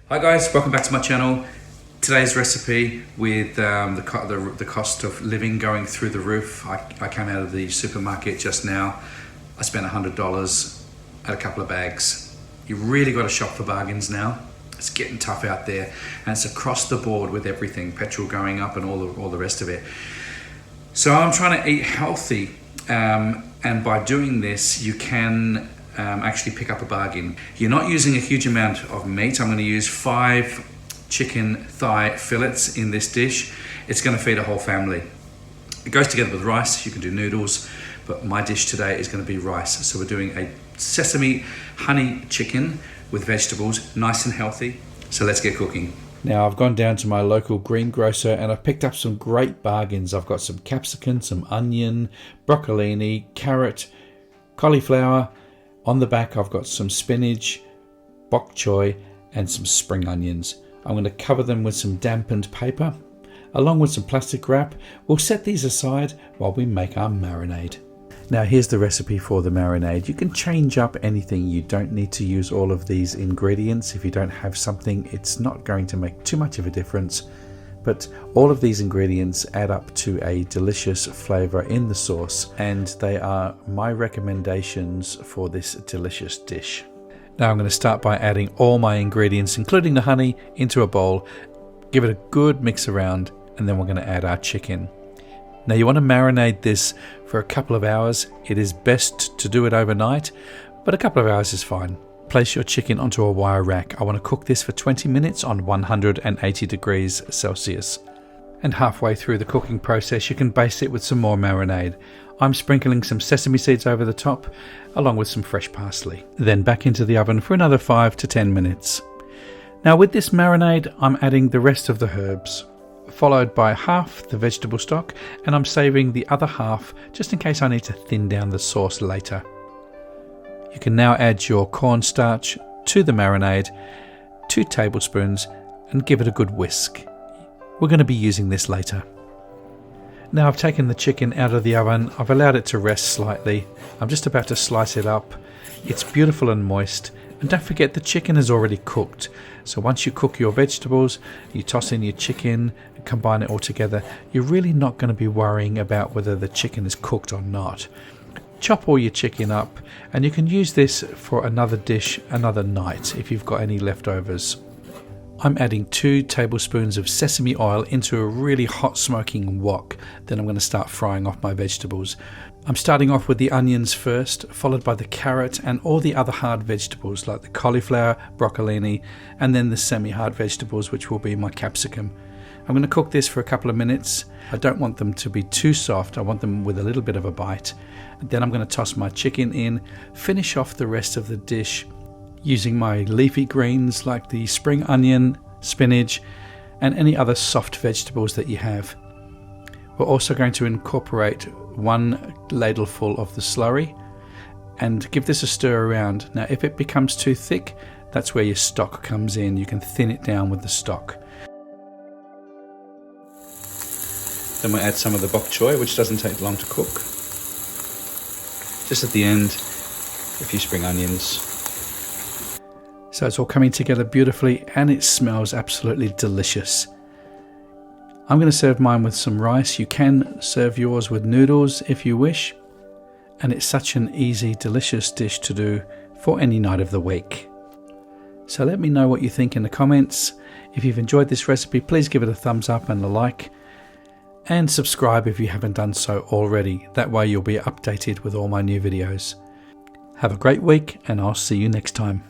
Hi guys, welcome back to my channel. Today's recipe with the cost of living going through the roof. I came out of the supermarket just now. I spent $100 at a couple of bags. You really got to shop for bargains now. It's getting tough out there, and it's across the board with everything, petrol going up and all the rest of it. So I'm trying to eat healthy, and by doing this you can actually pick up a bargain. You're not using a huge amount of meat. I'm going to use 5 chicken thigh fillets in this dish. It's going to feed a whole family. It goes together with rice. You can do noodles, but my dish today is going to be rice. So we're doing a sesame honey chicken with vegetables, nice and healthy. So let's get cooking. Now I've gone down to my local greengrocer and I've picked up some great bargains. I've got some capsicum, some onion, broccolini, carrot, cauliflower. On the back I've got some spinach, bok choy and some spring onions. I'm going to cover them with some dampened paper along with some plastic wrap. We'll set these aside while we make our marinade. Now here's the recipe for the marinade. You can change up anything. You don't need to use all of these ingredients. If you don't have something, it's not going to make too much of a difference. But all of these ingredients add up to a delicious flavor in the sauce, and they are my recommendations for this delicious dish. Now I'm going to start by adding all my ingredients, including the honey, into a bowl. Give it a good mix around, and then we're going to add our chicken. Now you want to marinate this for a couple of hours. It is best to do it overnight, but a couple of hours is fine. Place your chicken onto a wire rack. I want to cook this for 20 minutes on 180 degrees Celsius. And halfway through the cooking process, you can baste it with some more marinade. I'm sprinkling some sesame seeds over the top, along with some fresh parsley. Then back into the oven for another 5 to 10 minutes. Now with this marinade, I'm adding the rest of the herbs, followed by half the vegetable stock, and I'm saving the other half just in case I need to thin down the sauce later. You can now add your cornstarch to the marinade, 2 tablespoons, and give it a good whisk. We're going to be using this later. Now I've taken the chicken out of the oven. I've allowed it to rest slightly. I'm just about to slice it up. It's beautiful and moist. And don't forget, the chicken is already cooked. So once you cook your vegetables, you toss in your chicken, combine it all together. You're really not going to be worrying about whether the chicken is cooked or not. Chop all your chicken up, and you can use this for another dish another night if you've got any leftovers. I'm adding 2 tablespoons of sesame oil into a really hot smoking wok. Then I'm going to start frying off my vegetables. I'm starting off with the onions first, followed by the carrot and all the other hard vegetables like the cauliflower, broccolini, and then the semi-hard vegetables, which will be my capsicum. I'm going to cook this for a couple of minutes. I don't want them to be too soft. I want them with a little bit of a bite. And then I'm going to toss my chicken in, finish off the rest of the dish using my leafy greens like the spring onion, spinach, and any other soft vegetables that you have. We're also going to incorporate 1 ladleful of the slurry and give this a stir around. Now if it becomes too thick, that's where your stock comes in. You can thin it down with the stock. Then we'll add some of the bok choy, which doesn't take long to cook. Just at the end, a few spring onions. So it's all coming together beautifully and it smells absolutely delicious. I'm going to serve mine with some rice. You can serve yours with noodles if you wish. And it's such an easy, delicious dish to do for any night of the week. So let me know what you think in the comments. If you've enjoyed this recipe, please give it a thumbs up and a like. And subscribe if you haven't done so already. That way you'll be updated with all my new videos. Have a great week and I'll see you next time.